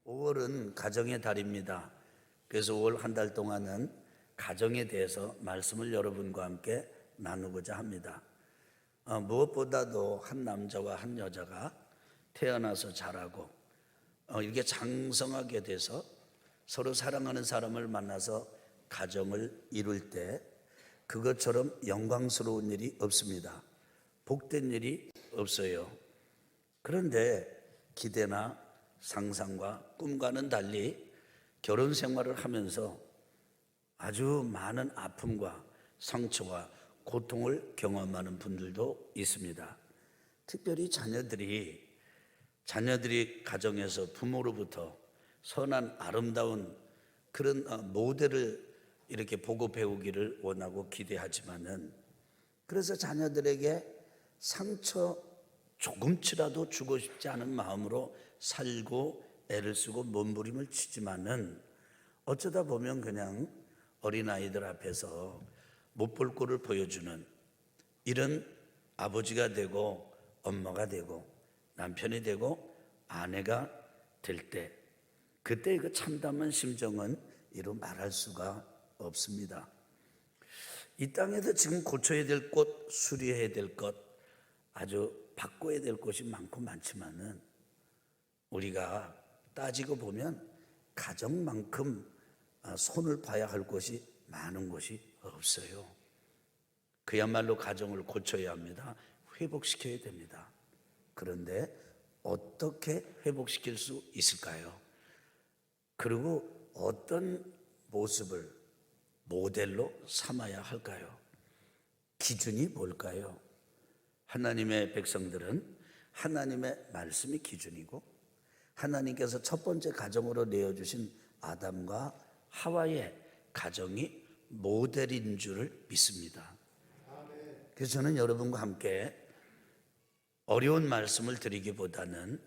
5월은 가정의 달입니다. 그래서 5월 한 달 동안은 가정에 대해서 말씀을 여러분과 함께 나누고자 합니다. 무엇보다도 한 남자와 한 여자가 태어나서 자라고 이렇게 장성하게 돼서 서로 사랑하는 사람을 만나서 가정을 이룰 때 그것처럼 영광스러운 일이 없습니다. 복된 일이 없어요. 그런데 기대나 상상과 꿈과는 달리 결혼 생활을 하면서 아주 많은 아픔과 상처와 고통을 경험하는 분들도 있습니다. 특별히 자녀들이 가정에서 부모로부터 선한 아름다운 그런 모델을 이렇게 보고 배우기를 원하고 기대하지만은, 그래서 자녀들에게 상처 조금치라도 주고 싶지 않은 마음으로 살고 애를 쓰고 몸부림을 치지만은 어쩌다 보면 그냥 어린아이들 앞에서 못 볼 꼴을 보여주는 이런 아버지가 되고 엄마가 되고 남편이 되고 아내가 될 때, 그때 그 참담한 심정은 이루 말할 수가 없습니다. 이 땅에서 지금 고쳐야 될 것, 수리해야 될 것, 아주 바꿔야 될 것이 많고 많지만은 우리가 따지고 보면 가정만큼 손을 봐야 할 것이 많은 것이 없어요. 그야말로 가정을 고쳐야 합니다. 회복시켜야 됩니다. 그런데 어떻게 회복시킬 수 있을까요? 그리고 어떤 모습을 모델로 삼아야 할까요? 기준이 뭘까요? 하나님의 백성들은 하나님의 말씀이 기준이고, 하나님께서 첫 번째 가정으로 내어주신 아담과 하와의 가정이 모델인 줄을 믿습니다. 그래서 저는 여러분과 함께 어려운 말씀을 드리기보다는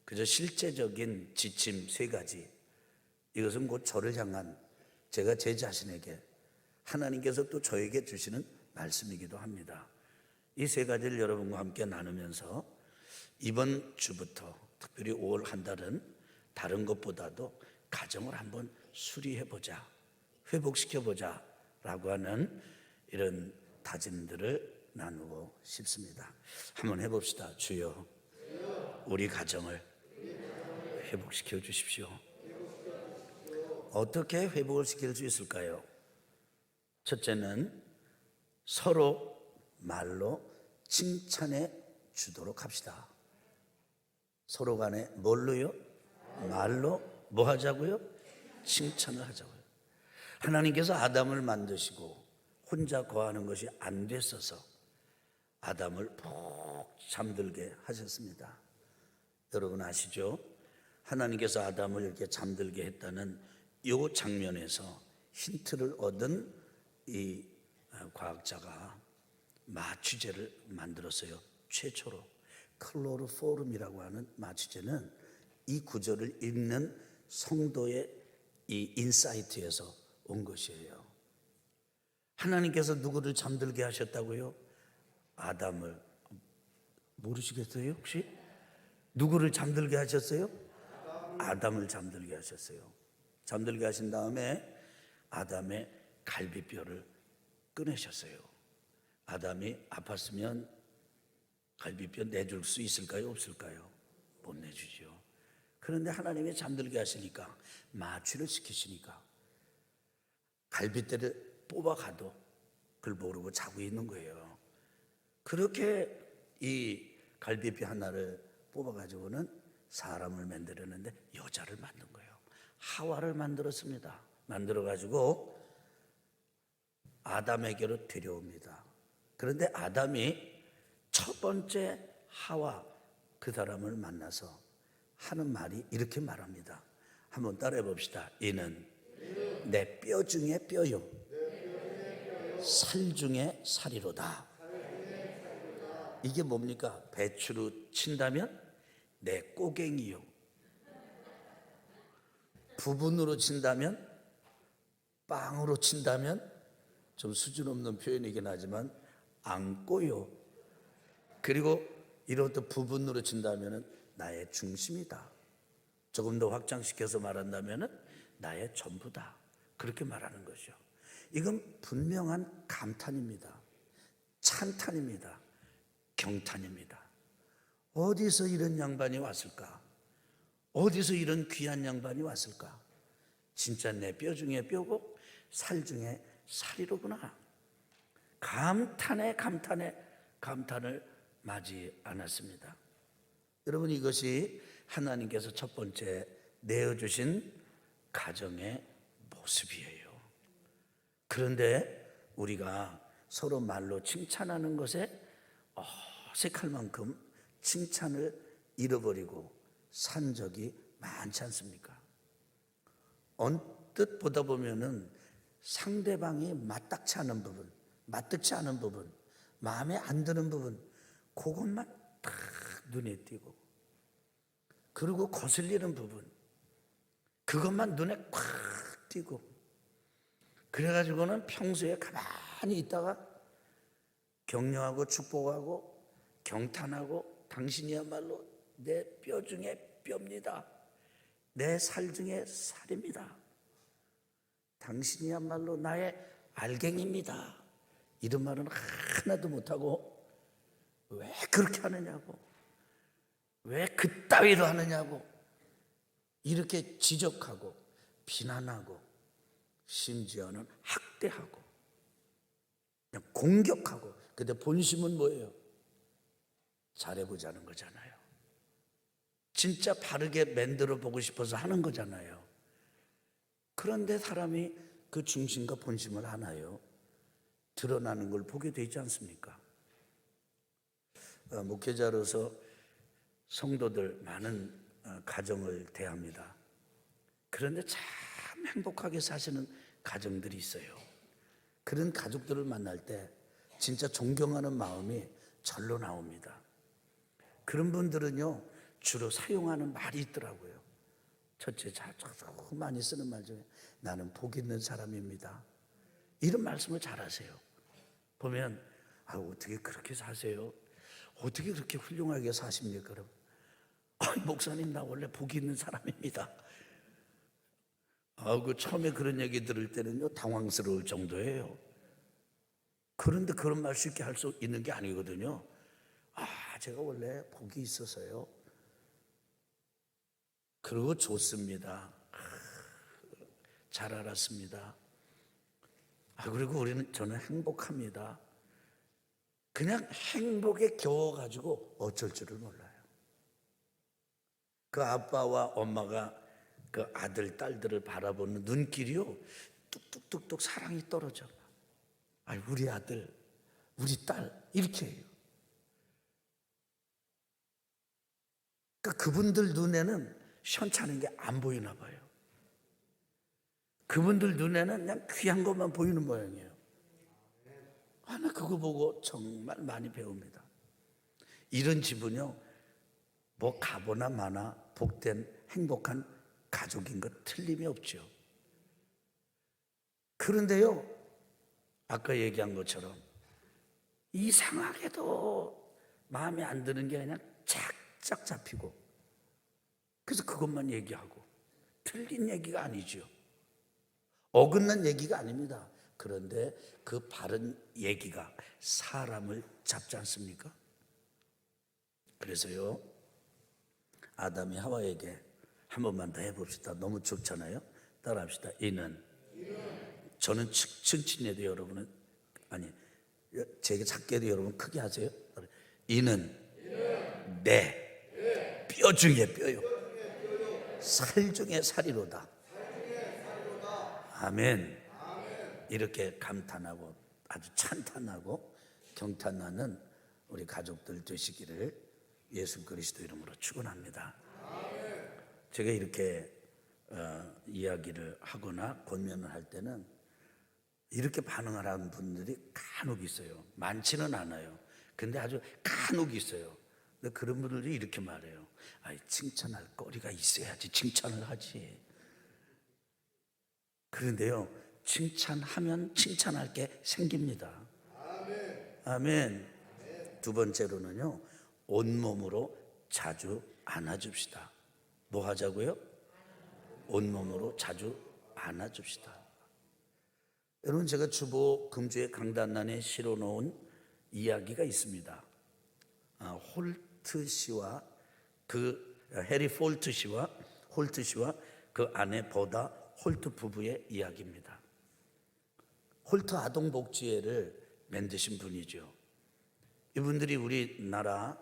그저 실제적인 지침 3가지, 이것은 곧 저를 향한, 제가 제 자신에게 하나님께서 또 저에게 주시는 말씀이기도 합니다. 이 3가지를 여러분과 함께 나누면서 이번 주부터 특별히 5월 한 달은 다른 것보다도 가정을 한번 수리해보자, 회복시켜보자 라고 하는 이런 다짐들을 나누고 싶습니다. 한번 해봅시다. 주여, 우리 가정을 회복시켜 주십시오. 어떻게 회복을 시킬 수 있을까요? 첫째는 서로 말로 칭찬해 주도록 합시다. 서로 간에 뭘로요? 말로 뭐 하자고요? 칭찬을 하자고요. 하나님께서 아담을 만드시고 혼자 거하는 것이 안 됐어서 아담을 푹 잠들게 하셨습니다. 여러분 아시죠? 하나님께서 아담을 이렇게 잠들게 했다는 이 장면에서 힌트를 얻은 이 과학자가 마취제를 만들었어요. 최초로 클로로포름이라고 하는 마취제는 이 구절을 읽는 성도의 이 인사이트에서 온 것이에요. 하나님께서 누구를 잠들게 하셨다고요? 아담을. 모르시겠어요 혹시? 누구를 잠들게 하셨어요? 아담을 잠들게 하셨어요. 잠들게 하신 다음에 아담의 갈비뼈를 꺼내셨어요. 아담이 아팠으면 갈비뼈 내줄 수 있을까요? 없을까요? 못 내주죠. 그런데 하나님이 잠들게 하시니까, 마취를 시키시니까 갈비뼈를 뽑아가도 그걸 모르고 자고 있는 거예요. 그렇게 이 갈비뼈 하나를 뽑아가지고는 사람을 만들었는데 여자를 만든 거예요. 하와를 만들었습니다. 만들어가지고 아담에게로 데려옵니다. 그런데 아담이 첫 번째 하와 그 사람을 만나서 하는 말이 이렇게 말합니다. 한번 따라해 봅시다. 이는 내 뼈 중에 뼈요, 살 중에 살이로다. 이게 뭡니까? 배추로 친다면 내 꼬갱이요, 부분으로 친다면, 빵으로 친다면, 좀 수준 없는 표현이긴 하지만 안고요, 그리고 이런 또 부분으로 친다면 나의 중심이다. 조금 더 확장시켜서 말한다면은 나의 전부다. 그렇게 말하는 것이죠. 이건 분명한 감탄입니다. 찬탄입니다. 경탄입니다. 어디서 이런 양반이 왔을까? 어디서 이런 귀한 양반이 왔을까? 진짜 내 뼈 중에 뼈고 살 중에 살이로구나. 감탄에 감탄을 마지 않았습니다. 여러분, 이것이 하나님께서 첫 번째 내어주신 가정의 모습이에요. 그런데 우리가 서로 말로 칭찬하는 것에 어색할 만큼 칭찬을 잃어버리고 산 적이 많지 않습니까? 언뜻 보다 보면은 상대방이 마땅치 않은 부분, 마땅치 않은 부분, 마음에 안 드는 부분, 그것만 딱 눈에 띄고, 그리고 거슬리는 부분, 그것만 눈에 콱 띄고, 그래가지고는 평소에 가만히 있다가 격려하고 축복하고 경탄하고, 당신이야말로 내 뼈 중에 뼈입니다. 내 살 중에 살입니다. 당신이야말로 나의 알갱이입니다. 이런 말은 하나도 못하고, 왜 그렇게 하느냐고, 왜 그따위로 하느냐고, 이렇게 지적하고 비난하고 심지어는 학대하고 그냥 공격하고. 근데 본심은 뭐예요? 잘해보자는 거잖아요. 진짜 바르게 만들어 보고 싶어서 하는 거잖아요. 그런데 사람이 그 중심과 본심을 하나요? 드러나는 걸 보게 되지 않습니까? 목회자로서 성도들 많은 가정을 대합니다. 그런데 참 행복하게 사시는 가정들이 있어요. 그런 가족들을 만날 때 진짜 존경하는 마음이 절로 나옵니다. 그런 분들은요, 주로 사용하는 말이 있더라고요. 첫째, 많이 쓰는 말 중에 나는 복 있는 사람입니다. 이런 말씀을 잘 하세요. 보면 어떻게 그렇게 사세요? 어떻게 그렇게 훌륭하게 사십니까? 그럼 목사님, 나 원래 복이 있는 사람입니다. 그 처음에 그런 얘기 들을 때는요, 당황스러울 정도예요. 그런데 그런 말 쉽게 할 수 있는 게 아니거든요. 제가 원래 복이 있어서요. 그리고 좋습니다. 잘 알았습니다. 그리고 저는 행복합니다. 그냥 행복에 겨워가지고 어쩔 줄을 몰라요. 그 아빠와 엄마가 그 아들, 딸들을 바라보는 눈길이요, 뚝뚝뚝뚝 사랑이 떨어져. 우리 아들, 우리 딸, 이렇게 해요. 그러니까 그분들 눈에는 시원찮은 게 안 보이나 봐요. 그분들 눈에는 그냥 귀한 것만 보이는 모양이에요. 나 그거 보고 정말 많이 배웁니다. 이런 집은요, 뭐 가보나 마나 복된 행복한 가족인 것 틀림이 없죠. 그런데요, 아까 얘기한 것처럼 이상하게도 마음에 안 드는 게 그냥 착착 잡히고, 그래서 그것만 얘기하고, 틀린 얘기가 아니죠. 어긋난 얘기가 아닙니다. 그런데 그 바른 얘기가 사람을 잡지 않습니까? 그래서요, 아담이 하와에게 한 번만 더 해봅시다. 너무 좋잖아요. 따라합시다. 이는. 저는 칭칭해도 여러분은, 제게 작게도 여러분 크게 하세요. 이는 내 뼈 중에 뼈요, 살 중에 살이로다. 아멘. 이렇게 감탄하고 아주 찬탄하고 경탄하는 우리 가족들 되시기를 예수 그리스도 이름으로 축원합니다. 제가 이렇게 이야기를 하거나 권면을 할 때는 이렇게 반응을 하는 분들이 간혹 있어요. 많지는 않아요. 근데 아주 간혹 있어요. 근데 그런 분들이 이렇게 말해요. 칭찬할 거리가 있어야지 칭찬을 하지. 그런데요, 칭찬하면 칭찬할 게 생깁니다. 아멘. 두 번째로는요, 온몸으로 자주 안아줍시다. 뭐 하자고요? 온몸으로 자주 안아줍시다. 여러분, 제가 주보 금주의 강단란에 실어놓은 이야기가 있습니다. 홀트 씨와 해리 폴트 씨와 홀트 씨와 그 아내 버다 홀트 부부의 이야기입니다. 홀트 아동복지회를 만드신 분이죠. 이분들이 우리나라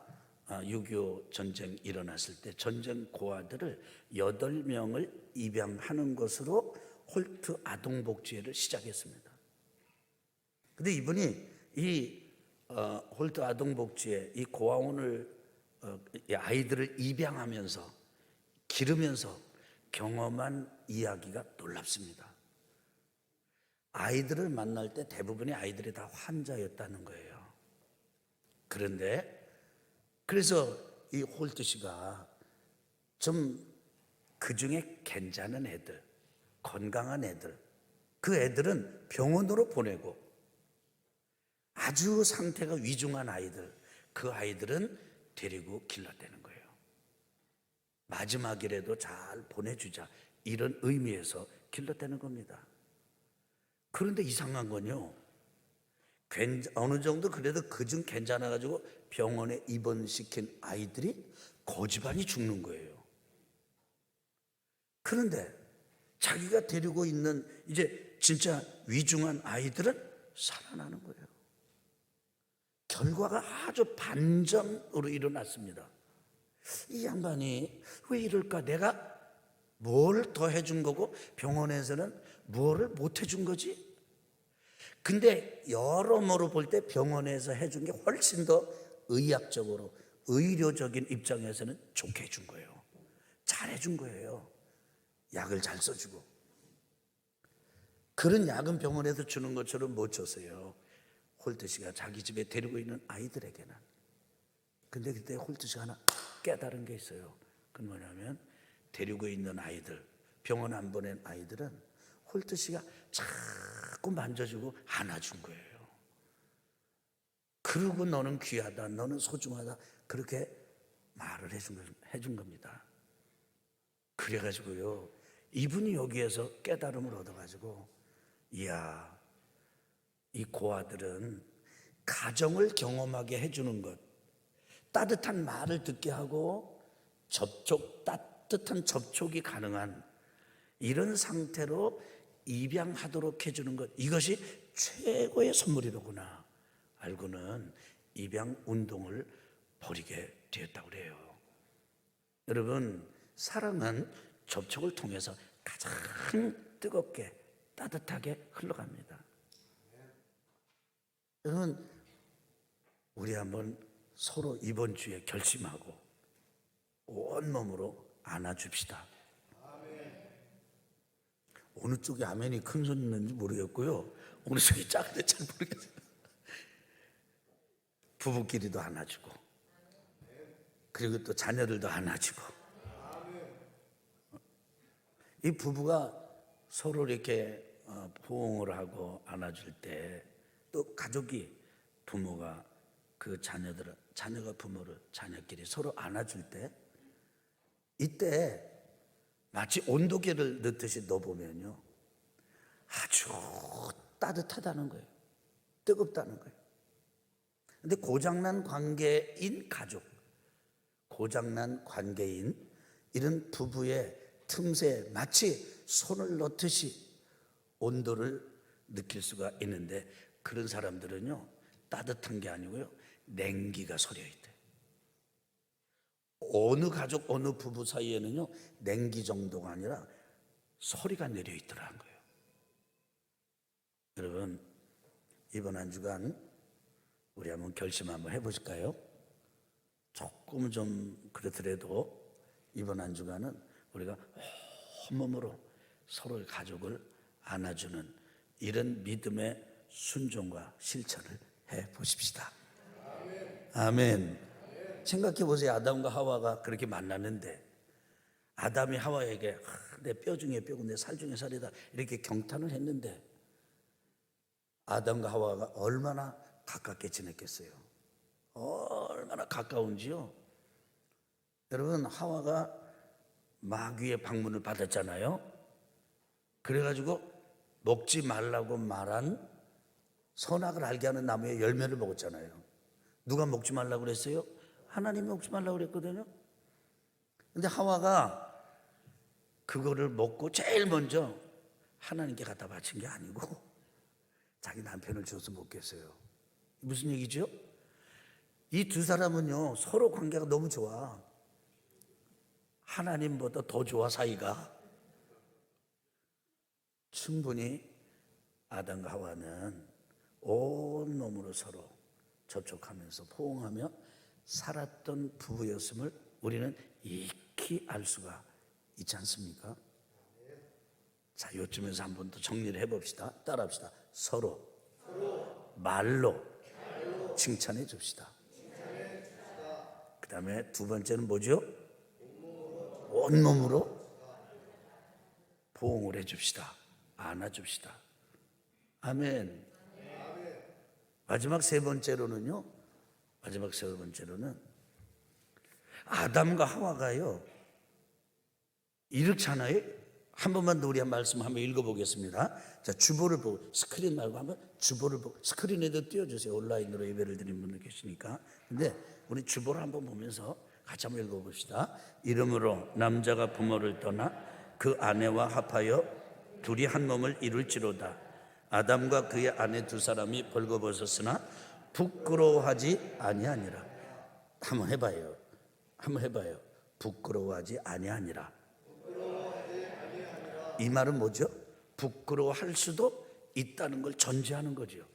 6.25 전쟁 일어났을 때 전쟁 고아들을 8명을 입양하는 것으로 홀트 아동복지회를 시작했습니다. 근데 이분이 이 홀트 아동복지회 이 고아원을 이 아이들을 입양하면서 기르면서 경험한 이야기가 놀랍습니다. 아이들을 만날 때 대부분의 아이들이 다 환자였다는 거예요. 그래서 이 홀트 씨가 좀 그중에 괜찮은 애들, 건강한 애들, 그 애들은 병원으로 보내고 아주 상태가 위중한 아이들, 그 아이들은 데리고 길러대는 거예요. 마지막이라도 잘 보내주자, 이런 의미에서 길러대는 겁니다. 그런데 이상한 건요, 어느 정도 그래도 그중 괜찮아가지고 병원에 입원시킨 아이들이 고지반이 죽는 거예요. 그런데 자기가 데리고 있는 이제 진짜 위중한 아이들은 살아나는 거예요. 결과가 아주 반전으로 일어났습니다. 이 양반이 왜 이럴까? 내가 뭘 더 해준 거고 병원에서는 뭐를 못 해준 거지? 근데 여러모로 볼 때 병원에서 해준 게 훨씬 더 의학적으로 의료적인 입장에서는 좋게 해준 거예요. 잘 해준 거예요. 약을 잘 써주고. 그런 약은 병원에서 주는 것처럼 못 줬어요, 홀트 씨가 자기 집에 데리고 있는 아이들에게는. 근데 그때 홀트 씨가 하나 깨달은 게 있어요. 그건 뭐냐면 데리고 있는 아이들, 병원 안 보낸 아이들은 홀트 씨가 자꾸 만져주고 안아준 거예요. 그리고 너는 귀하다, 너는 소중하다, 그렇게 말을 해준 겁니다. 그래가지고요, 이분이 여기에서 깨달음을 얻어가지고, 이야, 이 고아들은 가정을 경험하게 해주는 것, 따뜻한 말을 듣게 하고 따뜻한 접촉이 가능한 이런 상태로 입양하도록 해주는 것, 이것이 최고의 선물이로구나 알고는 입양 운동을 벌이게 되었다고 그래요. 여러분, 사랑은 접촉을 통해서 가장 뜨겁게 따뜻하게 흘러갑니다. 여러분, 우리 한번 서로 이번 주에 결심하고 온몸으로 안아줍시다. 어느 쪽이 아멘이 큰 소리 있는지 모르겠고요, 어느 쪽이 작은지 잘 모르겠어요. 부부끼리도 안아주고, 그리고 또 자녀들도 안아주고, 이 부부가 서로 이렇게 포옹을 하고 안아줄 때, 또 가족이 부모가 그 자녀가 부모를, 자녀끼리 서로 안아줄 때, 이때 마치 온도계를 넣듯이 넣어보면요, 아주 따뜻하다는 거예요. 뜨겁다는 거예요. 근데 고장난 관계인 가족, 고장난 관계인 이런 부부의 틈새에 마치 손을 넣듯이 온도를 느낄 수가 있는데, 그런 사람들은요, 따뜻한 게 아니고요, 냉기가 서려 있대. 어느 가족, 어느 부부 사이에는요, 냉기 정도가 아니라 소리가 내려 있더라는 거예요. 여러분, 이번 한 주간 우리 한번 결심 한번 해보실까요? 조금 좀 그렇더라도 이번 한 주간은 우리가 온몸으로 서로의 가족을 안아주는 이런 믿음의 순종과 실천을 해보십시다. 아멘. 생각해 보세요. 아담과 하와가 그렇게 만났는데, 아담이 하와에게 내 뼈 중에 뼈고 내 살 중에 살이다 이렇게 경탄을 했는데, 아담과 하와가 얼마나 가깝게 지냈겠어요? 얼마나 가까운지요. 여러분, 하와가 마귀의 방문을 받았잖아요. 그래가지고 먹지 말라고 말한 선악을 알게 하는 나무의 열매를 먹었잖아요. 누가 먹지 말라고 그랬어요? 하나님이 먹지 말라고 그랬거든요. 근데 하와가 그거를 먹고 제일 먼저 하나님께 갖다 바친 게 아니고 자기 남편을 줘서 먹겠어요. 무슨 얘기죠? 이 두 사람은요, 서로 관계가 너무 좋아. 하나님보다 더 좋아, 사이가. 충분히 아담과 하와는 온 몸으로 서로 접촉하면서 포옹하며 살았던 부부였음을 우리는 익히 알 수가 있지 않습니까? 자, 요쯤에서 한번 더 정리를 해봅시다. 따라합시다. 서로 말로 칭찬해 줍시다. 그 다음에 두 번째는 뭐죠? 온몸으로 포옹을 해 줍시다. 안아줍시다. 아멘. 마지막 세 번째로는 아담과 하와가요, 이렇잖아요. 한 번만 더 우리 한 말씀 한번 읽어보겠습니다. 자, 주보를 보고, 스크린 말고 한번 주보를 보고, 스크린에도 띄워주세요. 온라인으로 예배를 드리는 분들 계시니까. 근데 우리 주보를 한번 보면서 같이 한번 읽어봅시다. 이러므로 남자가 부모를 떠나 그 아내와 합하여 둘이 한 몸을 이룰지로다. 아담과 그의 아내 두 사람이 벌거벗었으나 부끄러워하지 아니하니라. 한번 해봐요. 부끄러워하지 아니하니라. 이 말은 뭐죠? 부끄러워할 수도 있다는 걸 전제하는 거죠.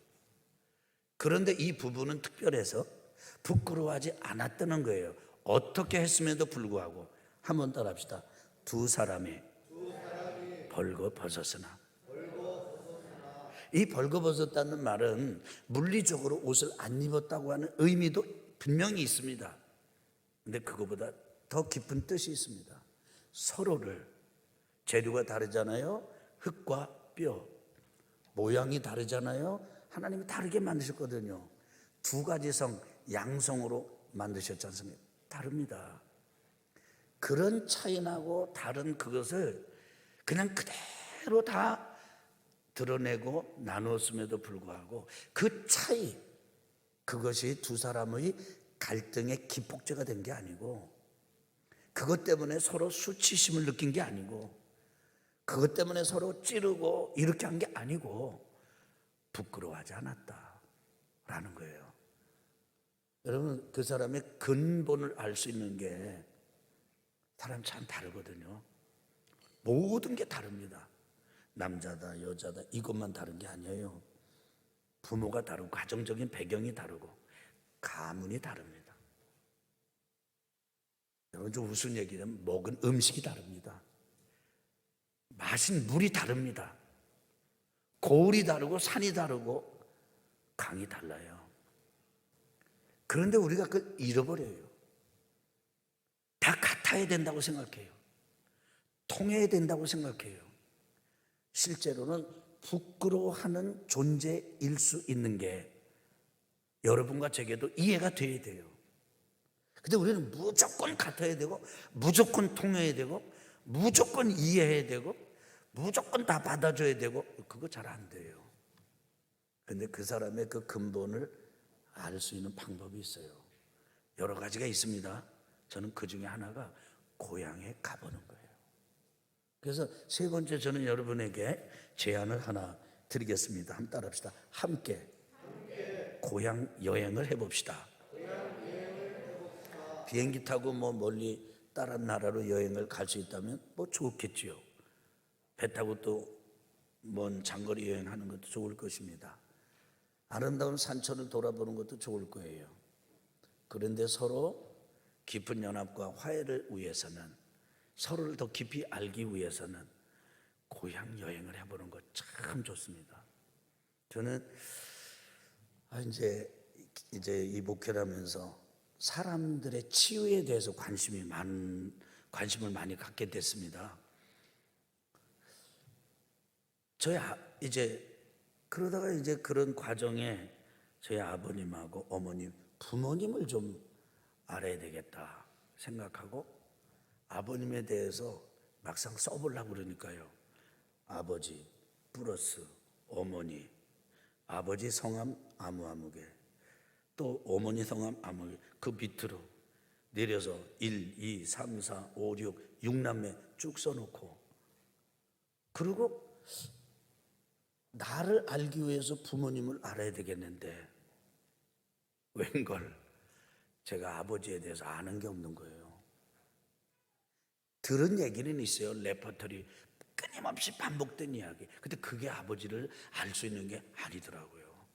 그런데 이 부부는 특별해서 부끄러워하지 않았다는 거예요. 어떻게 했음에도 불구하고. 한번 따라합시다. 두 사람이 벌거벗었으나. 이 벌거벗었다는 말은 물리적으로 옷을 안 입었다고 하는 의미도 분명히 있습니다. 근데 그거보다 더 깊은 뜻이 있습니다. 서로를, 재료가 다르잖아요. 흙과 뼈, 모양이 다르잖아요. 하나님이 다르게 만드셨거든요. 두 가지 성, 양성으로 만드셨지 않습니까? 다릅니다. 그런 차이나고 다른 그것을 그냥 그대로 다 드러내고 나누었음에도 불구하고 그 차이, 그것이 두 사람의 갈등의 기폭제가 된 게 아니고, 그것 때문에 서로 수치심을 느낀 게 아니고, 그것 때문에 서로 찌르고 이렇게 한 게 아니고 부끄러워하지 않았다라는 거예요. 여러분, 그 사람의 근본을 알 수 있는 게, 사람 참 다르거든요. 모든 게 다릅니다. 남자다 여자다 이것만 다른 게 아니에요. 부모가 다르고 가정적인 배경이 다르고 가문이 다릅니다. 여러분, 좀 우스운 얘기는 먹은 음식이 다릅니다. 마신 물이 다릅니다. 고을이 다르고 산이 다르고 강이 달라요. 그런데 우리가 그걸 잃어버려요. 다 같아야 된다고 생각해요. 통해야 된다고 생각해요. 실제로는 부끄러워하는 존재일 수 있는 게 여러분과 제게도 이해가 돼야 돼요. 근데 우리는 무조건 같아야 되고, 무조건 통해야 되고, 무조건 이해해야 되고, 무조건 다 받아줘야 되고, 그거 잘 안 돼요. 근데 그 사람의 그 근본을 알 수 있는 방법이 있어요. 여러 가지가 있습니다. 저는 그 중에 하나가 고향에 가보는 거예요. 그래서 세 번째, 저는 여러분에게 제안을 하나 드리겠습니다. 한번 따라합시다. 함께 고향 여행을 해봅시다. 비행기 타고 멀리 다른 나라로 여행을 갈 수 있다면 좋겠지요. 배 타고 또 먼 장거리 여행하는 것도 좋을 것입니다. 아름다운 산천을 돌아보는 것도 좋을 거예요. 그런데 서로 깊은 연합과 화해를 위해서는, 서로를 더 깊이 알기 위해서는 고향 여행을 해보는 것 참 좋습니다. 저는 이제 이 목회를 하면서 사람들의 치유에 대해서 관심을 많이 갖게 됐습니다. 그러다가 그런 과정에 저희 아버님하고 어머님, 부모님을 좀 알아야 되겠다 생각하고 아버님에 대해서 막상 써보려고 그러니까요. 아버지 플러스 어머니, 아버지 성함 아무아무개, 또 어머니 성함 아무개, 그 밑으로 내려서 1, 2, 3, 4, 5, 6, 6남매 쭉 써놓고, 그리고 나를 알기 위해서 부모님을 알아야 되겠는데 웬걸 제가 아버지에 대해서 아는 게 없는 거예요. 들은 얘기는 있어요. 레퍼토리 끊임없이 반복된 이야기. 근데 그게 아버지를 알 수 있는 게 아니더라고요.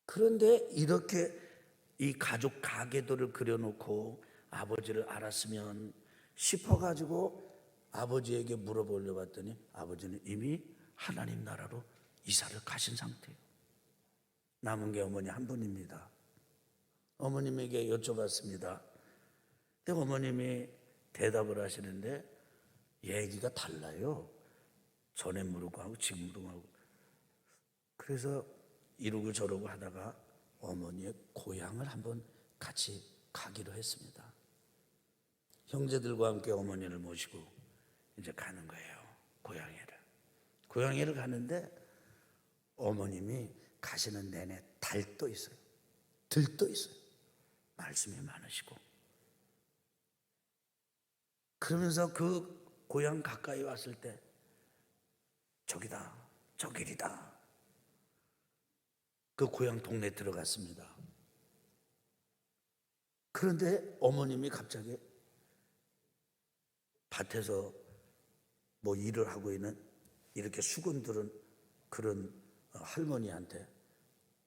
그런데 이렇게 이 가족 가계도를 그려놓고 아버지를 알았으면 싶어가지고 아버지에게 물어보려고 했더니 아버지는 이미 하나님 나라로 이사를 가신 상태예요. 남은 게 어머니 한 분입니다. 어머님에게 여쭤봤습니다. 근데 어머님이 대답을 하시는데 얘기가 달라요. 전에 물은 거하고 지금 물은 거하고. 그래서 이러고 저러고 하다가 어머니의 고향을 한번 같이 가기로 했습니다. 형제들과 함께 어머니를 모시고 이제 가는 거예요. 고향에를 가는데 어머님이 가시는 내내 달떠 있어요. 들떠 있어요. 말씀이 많으시고. 그러면서 그 고향 가까이 왔을 때 저기다, 저 길이다. 그 고향 동네 들어갔습니다. 그런데 어머님이 갑자기 밭에서 뭐 일을 하고 있는 이렇게 수건들은 그런 할머니한테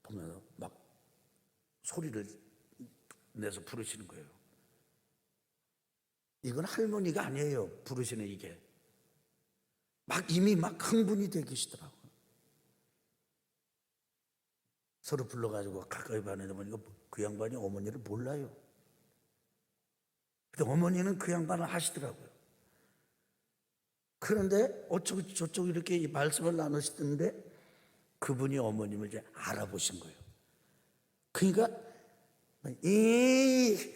보면서 막 소리를 내서 부르시는 거예요. 이건 할머니가 아니에요. 부르시는 이게. 이미 흥분이 되어 계시더라고요. 서로 불러가지고 가까이 봤는데 보니까 그 양반이 어머니를 몰라요. 근데 어머니는 그 양반을 아시더라고요. 그런데 어쩌고 저쩌고 이렇게 말씀을 나누시던데 그분이 어머님을 이제 알아보신 거예요. 그러니까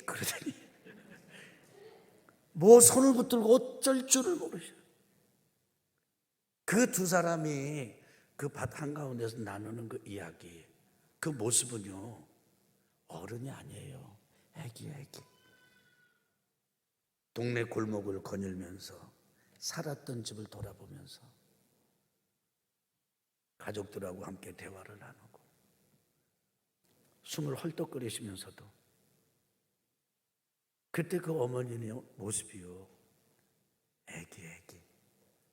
그러더니 뭐 손을 붙들고 어쩔 줄을 모르셔. 그 두 사람이 그 밭 한가운데서 나누는 그 이야기, 그 모습은요 어른이 아니에요. 애기. 동네 골목을 거닐면서 살았던 집을 돌아보면서 가족들하고 함께 대화를 나누고 숨을 헐떡거리시면서도 그때 그 어머니의 모습이요 애기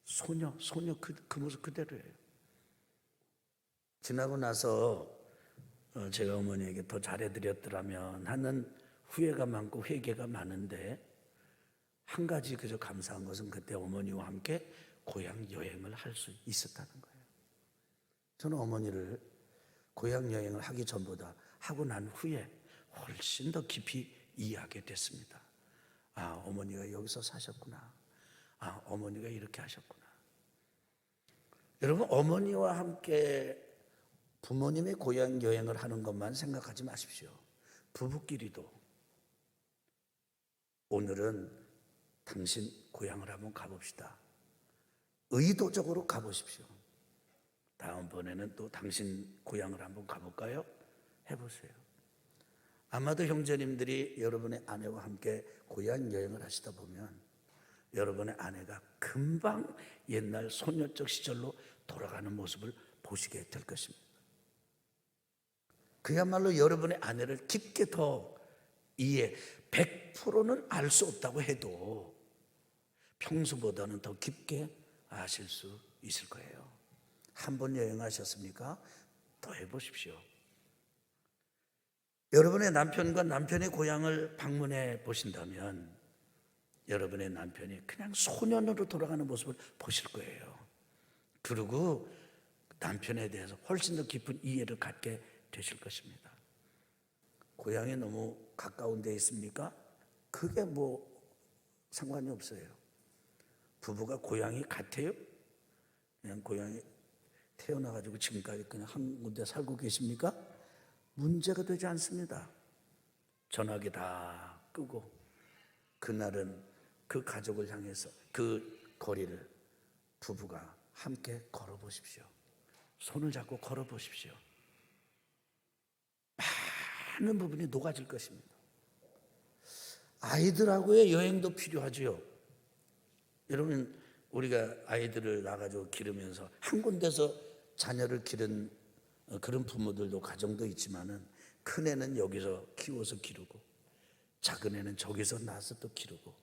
소녀 그 모습 그대로예요. 지나고 나서 제가 어머니에게 더 잘해드렸더라면 하는 후회가 많고 회개가 많은데 한 가지 그저 감사한 것은 그때 어머니와 함께 고향 여행을 할 수 있었다는 거예요. 저는 어머니를 고향 여행을 하기 전보다 하고 난 후에 훨씬 더 깊이 이해하게 됐습니다. 아, 어머니가 여기서 사셨구나. 아, 어머니가 이렇게 하셨구나. 여러분, 어머니와 함께 부모님의 고향 여행을 하는 것만 생각하지 마십시오. 부부끼리도 오늘은 당신 고향을 한번 가봅시다. 의도적으로 가보십시오. 다음번에는 또 당신 고향을 한번 가볼까요? 해보세요. 아마도 형제님들이 여러분의 아내와 함께 고향 여행을 하시다 보면 여러분의 아내가 금방 옛날 소녀적 시절로 돌아가는 모습을 보시게 될 것입니다. 그야말로 여러분의 아내를 깊게 더 100%는 알 수 없다고 해도 평소보다는 더 깊게 아실 수 있을 거예요. 한 번 여행하셨습니까? 더 해보십시오. 여러분의 남편과 남편의 고향을 방문해 보신다면 여러분의 남편이 그냥 소년으로 돌아가는 모습을 보실 거예요. 그리고 남편에 대해서 훨씬 더 깊은 이해를 갖게 되실 것입니다. 고향에 너무 가까운 데 있습니까? 그게 뭐 상관이 없어요. 부부가 고향이 같아요? 그냥 고향에 태어나가지고 지금까지 그냥 한 군데 살고 계십니까? 문제가 되지 않습니다. 전화기 다 끄고 그날은 그 가족을 향해서 그 거리를 부부가 함께 걸어보십시오. 손을 잡고 걸어보십시오. 많은 부분이 녹아질 것입니다. 아이들하고의 여행도 필요하지요. 여러분, 우리가 아이들을 낳아가지고 기르면서 한 군데서 자녀를 기른 그런 부모들도 가정도 있지만은, 큰 애는 여기서 키워서 기르고, 작은 애는 저기서 낳아서 또 기르고,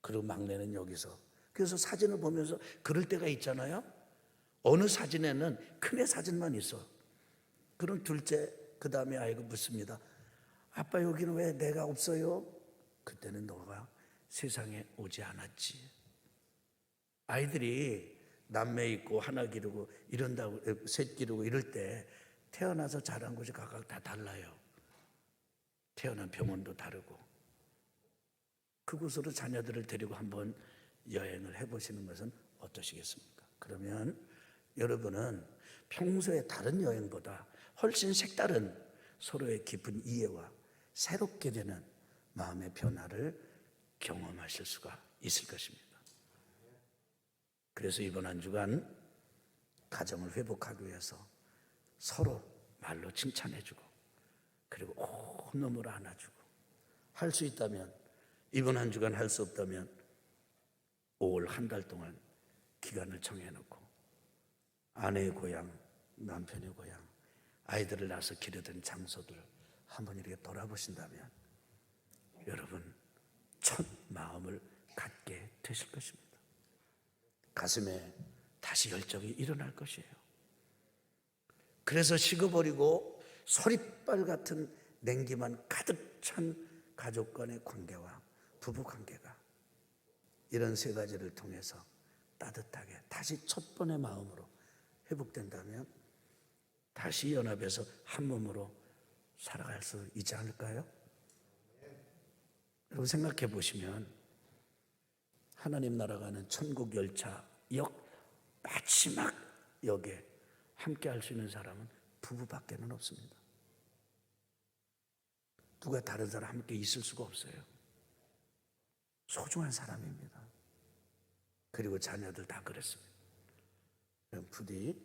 그리고 막내는 여기서. 그래서 사진을 보면서 그럴 때가 있잖아요. 어느 사진에는 큰애 사진만 있어. 그럼 둘째, 그 다음에 아이가 묻습니다. 아빠, 여기는 왜 내가 없어요? 그때는 너가 세상에 오지 않았지. 아이들이 남매 있고 하나 기르고 이런다고, 셋 기르고 이럴 때 태어나서 자란 곳이 각각 다 달라요. 태어난 병원도 다르고. 그곳으로 자녀들을 데리고 한번 여행을 해보시는 것은 어떠시겠습니까? 그러면 여러분은 평소에 다른 여행보다 훨씬 색다른 서로의 깊은 이해와 새롭게 되는 마음의 변화를 경험하실 수가 있을 것입니다. 그래서 이번 한 주간 가정을 회복하기 위해서 서로 말로 칭찬해주고, 그리고 온몸으로 안아주고, 할 수 있다면, 이번 한 주간 할 수 없다면 올 한 달 동안 기간을 정해놓고 아내의 고향, 남편의 고향, 아이들을 낳아서 기르던 장소들 한번 이렇게 돌아보신다면 여러분 첫 마음을 갖게 되실 것입니다. 가슴에 다시 열정이 일어날 것이에요. 그래서 식어버리고 소리발 같은 냉기만 가득 찬 가족 간의 관계와 부부 관계가 이런 세 가지를 통해서 따뜻하게 다시 첫 번의 마음으로 회복된다면 다시 연합해서 한 몸으로 살아갈 수 있지 않을까요? 여러분 생각해 보시면 하나님 나라가는 천국 열차 역 마지막 역에 함께 할 수 있는 사람은 부부밖에는 없습니다. 누가 다른 사람 함께 있을 수가 없어요. 소중한 사람입니다. 그리고 자녀들 다 그랬습니다. 부디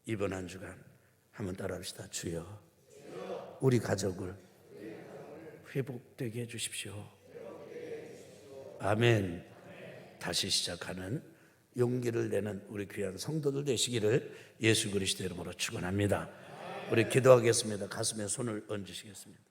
이번 한 주간 한번 따라합시다. 주여, 우리 가족을 회복되게 해주십시오. 아멘. 다시 시작하는 용기를 내는 우리 귀한 성도들 되시기를 예수 그리스도 이름으로 축원합니다. 우리 기도하겠습니다. 가슴에 손을 얹으시겠습니다.